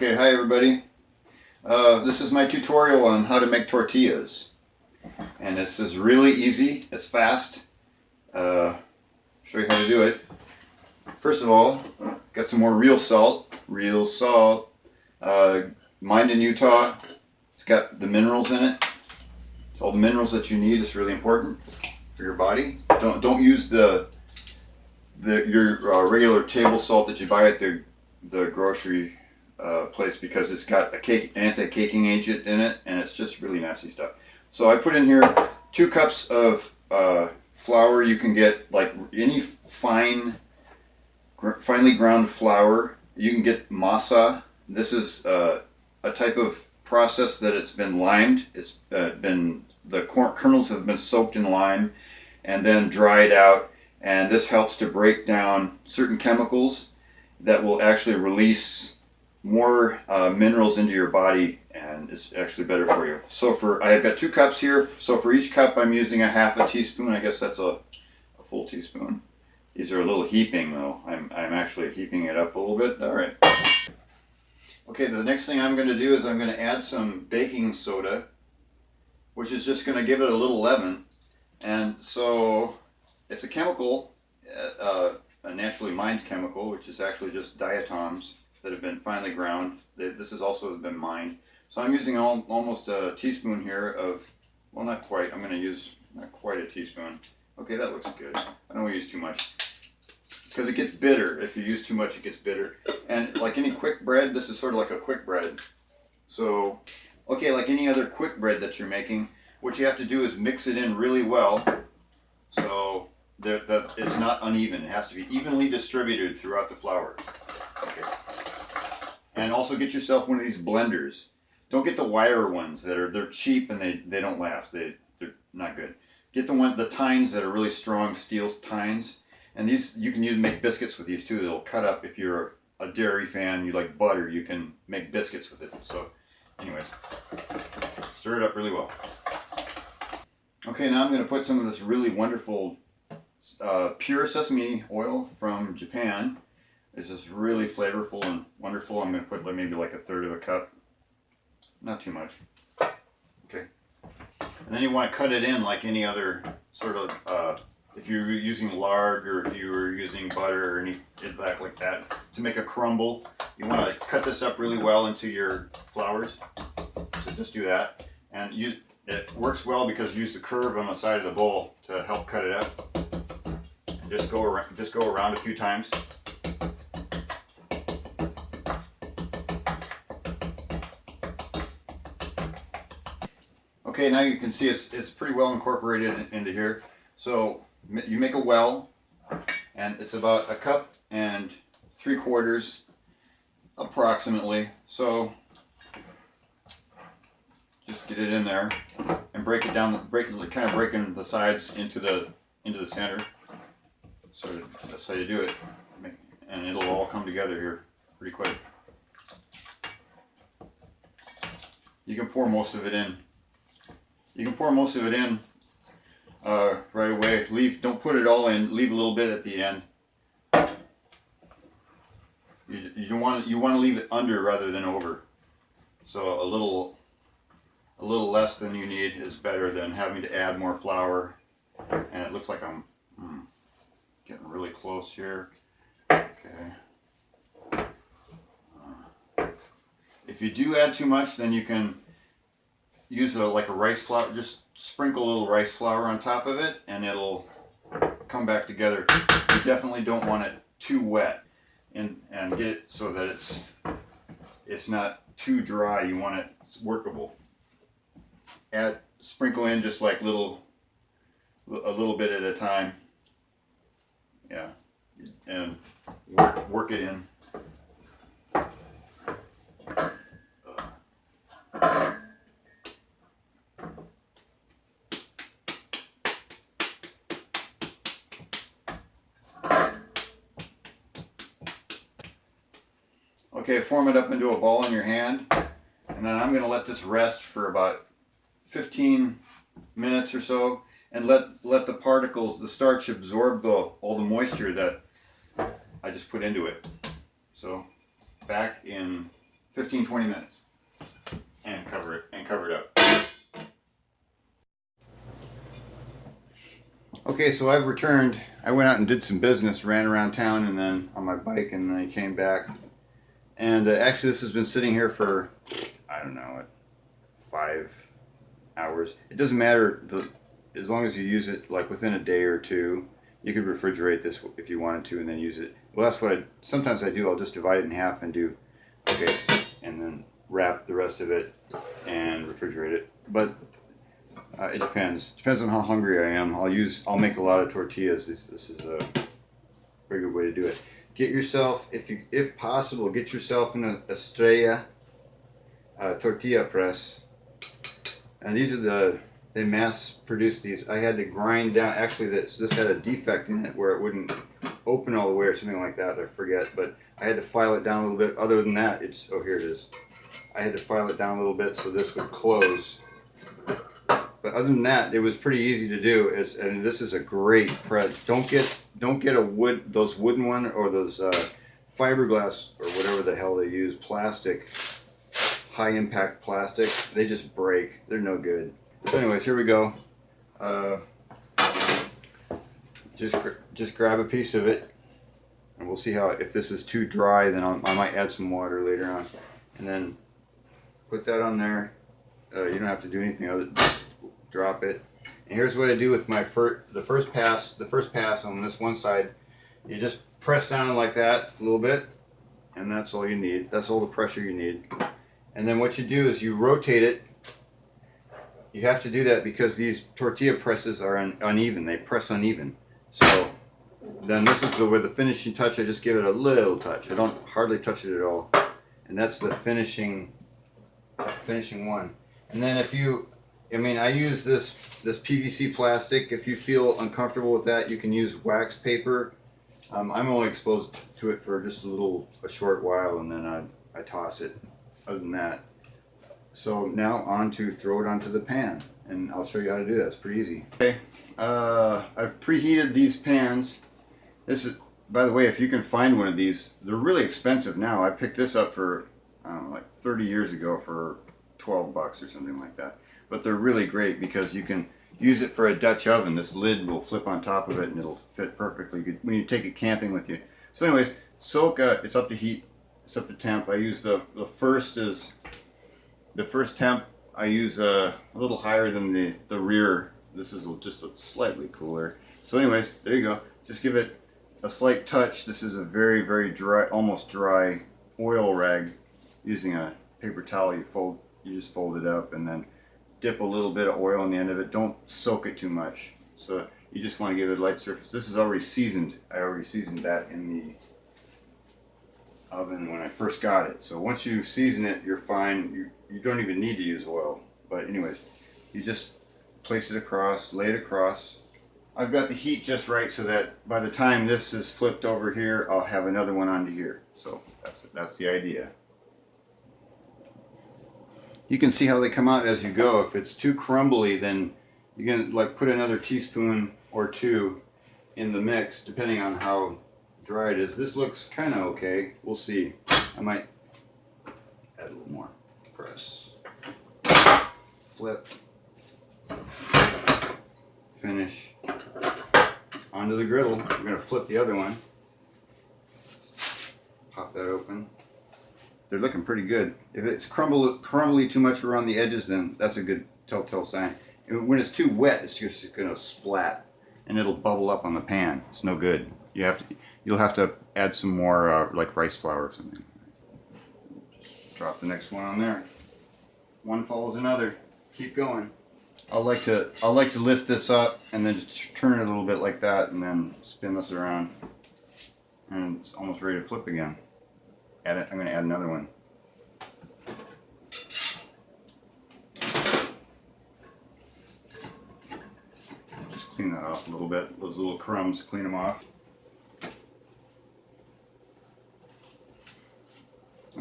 Okay, hi everybody. This is my tutorial on how to make tortillas. And this is really easy, it's fast. Show you how to do it. First of all, got some more real salt. Mined in Utah. It's got the minerals in it. It's all the minerals that you need. It's really important for your body. Don't use your regular table salt that you buy at the grocery place, because it's got a anti-caking agent in it, and it's just really nasty stuff. So I put in here 2 cups of flour. You can get like any finely ground flour. You can get masa. This is a type of process that it's been limed. It's the kernels have been soaked in lime and then dried out, and this helps to break down certain chemicals that will actually release more minerals into your body, and it's actually better for you. So I've got 2 cups here, so for each cup I'm using a half a teaspoon. I guess that's a full teaspoon. These are a little heaping though. I'm actually heaping it up a little bit. Alright. Okay, the next thing I'm going to do is I'm going to add some baking soda, which is just going to give it a little leaven. And so it's a chemical, a naturally mined chemical, which is actually just diatoms that have been finely ground. This has also been mined. So I'm using almost a teaspoon here of, well, not quite. I'm going to use not quite a teaspoon. Okay, that looks good. I don't want to use too much, because it gets bitter. If you use too much, it gets bitter. And like any quick bread, this is sort of like a quick bread. So, okay, like any other quick bread that you're making, what you have to do is mix it in really well, so that it's not uneven. It has to be evenly distributed throughout the flour. Okay. And also get yourself one of these blenders. Don't get the wire ones they're cheap and they don't last. They're not good. Get the tines that are really strong steel tines. And these you can make biscuits with these too. They'll cut up. If you're a dairy fan, you like butter, you can make biscuits with it. So anyways, stir it up really well. Okay, now I'm going to put some of this really wonderful pure sesame oil from Japan. It's just really flavorful and wonderful. I'm going to put maybe like 1/3 of a cup. Not too much. Okay. And then you want to cut it in like any other sort of, if you're using lard or if you were using butter or anything like that, to make a crumble, you want to cut this up really well into your flours. So just do that. And it works well because you use the curve on the side of the bowl to help cut it up. And just go around a few times. Okay, now you can see it's pretty well incorporated into here. So you make a well, and it's about 1.75 cups approximately. So just get it in there and break it down, kind of breaking the sides into the center. So that's how you do it, and it'll all come together here pretty quick. You can pour most of it in. Right away. Don't put it all in. Leave a little bit at the end. You want to leave it under rather than over. So a little less than you need is better than having to add more flour. And it looks like I'm getting really close here. Okay. If you do add too much, then you can use like a rice flour. Just sprinkle a little rice flour on top of it, and it'll come back together. You definitely don't want it too wet, and get it so that it's not too dry. You want it workable. Sprinkle in just like a little bit at a time. Yeah, and work it in. Okay, form it up into a ball in your hand, and then I'm going to let this rest for about 15 minutes or so, and let the particles, the starch, absorb all the moisture that I just put into it. So back in 15-20 minutes, and cover it up. Okay, so I've returned. I went out and did some business, ran around town, and then on my bike, and then I came back. And actually, this has been sitting here for, I don't know, 5 hours. It doesn't matter, as long as you use it like within a day or two. You could refrigerate this if you wanted to, and then use it. Well, that's what sometimes I do. I'll just divide it in half and do, okay, and then wrap the rest of it and refrigerate it. But it depends. Depends on how hungry I am. I'll make a lot of tortillas. This is a very good way to do it. Get yourself, if possible, get yourself an Estrella tortilla press. And these are they mass produce these. I had to grind down. Actually, this had a defect in it where it wouldn't open all the way or something like that. I forget, but I had to file it down a little bit. Other than that, oh, here it is. I had to file it down a little bit so this would close. But other than that, it was pretty easy to do. And this is a great press. Don't get those wooden one or those fiberglass or whatever the hell they use, plastic, high impact plastic. They just break. They're no good. So anyways, here we go. Just grab a piece of it, and we'll see how. If this is too dry, then I might add some water later on, and then put that on there. You don't have to do anything other than just drop it. And here's what I do with the first pass on this one side. You just press down like that a little bit, and that's all you need. That's all the pressure you need. And then what you do is you rotate it. You have to do that because these tortilla presses are uneven. They press uneven. So then this is where the finishing touch. I just give it a little touch. I don't hardly touch it at all. And that's the finishing one. And then I use this PVC plastic. If you feel uncomfortable with that, you can use wax paper. I'm only exposed to it for just a short while, and then I toss it. Other than that. So now throw it onto the pan, and I'll show you how to do that. It's pretty easy. Okay, I've preheated these pans. This is, by the way, if you can find one of these, they're really expensive now. I picked this up for, I don't know, like 30 years ago for $12 or something like that. But they're really great because you can use it for a Dutch oven. This lid will flip on top of it, and it'll fit perfectly good when you take it camping with you. So anyways, it's up to heat. It's up to temp. I use the first temp. I use a little higher than the rear. This is just slightly cooler. So anyways, there you go. Just give it a slight touch. This is a very, very dry, almost dry oil rag. Using a paper towel, you just fold it up and then dip a little bit of oil on the end of it. Don't soak it too much. So you just want to give it a light surface. This is already seasoned. I already seasoned that in the oven when I first got it. So once you season it, you're fine. You don't even need to use oil. But anyways, you just place it across, lay it across. I've got the heat just right so that by the time this is flipped over here, I'll have another one onto here. So that's the idea. You can see how they come out as you go. If it's too crumbly, then you can put another teaspoon or two in the mix, depending on how dry it is. This looks kind of okay. We'll see. I might add a little more. Press, flip, finish, onto the griddle. I'm going to flip the other one. Pop that open. They're looking pretty good. If it's crumbly too much around the edges, then that's a good telltale sign. And when it's too wet, it's just going to splat, and it'll bubble up on the pan. It's no good. You'll have to add some more like rice flour or something. Just drop the next one on there. One follows another. Keep going. I like to lift this up and then just turn it a little bit like that, and then spin this around, and it's almost ready to flip again. I'm going to add another one. Just clean that off a little bit. Those little crumbs, clean them off.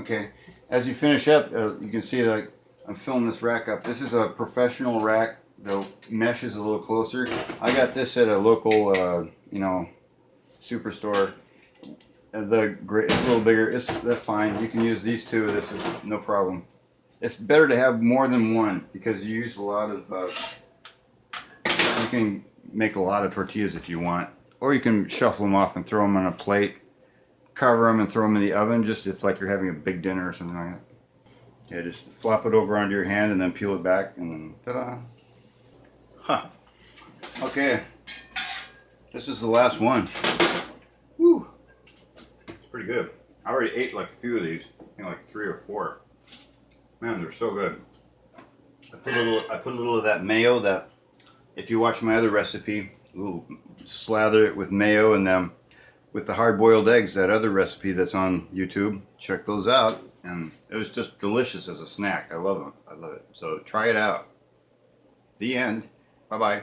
Okay, as you finish up, you can see that I'm filling this rack up. This is a professional rack. The mesh is a little closer. I got this at a local, superstore. It's a little bigger. That's fine. You can use these two. This is no problem. It's better to have more than one because you use a lot of. You can make a lot of tortillas if you want, or you can shuffle them off and throw them on a plate, cover them and throw them in the oven, just if like you're having a big dinner or something like that. Yeah, just flop it over onto your hand and then peel it back, and then ta-da! Huh. Okay, this is the last one. Woo! It's pretty good. I already ate like a few of these. I think like 3 or 4. Man, they're so good. I put a little of that mayo that, if you watch my other recipe, slather it with mayo, and then with the hard-boiled eggs, that other recipe that's on YouTube, check those out. And it was just delicious as a snack. I love them. I love it. So try it out. The end. Bye-bye.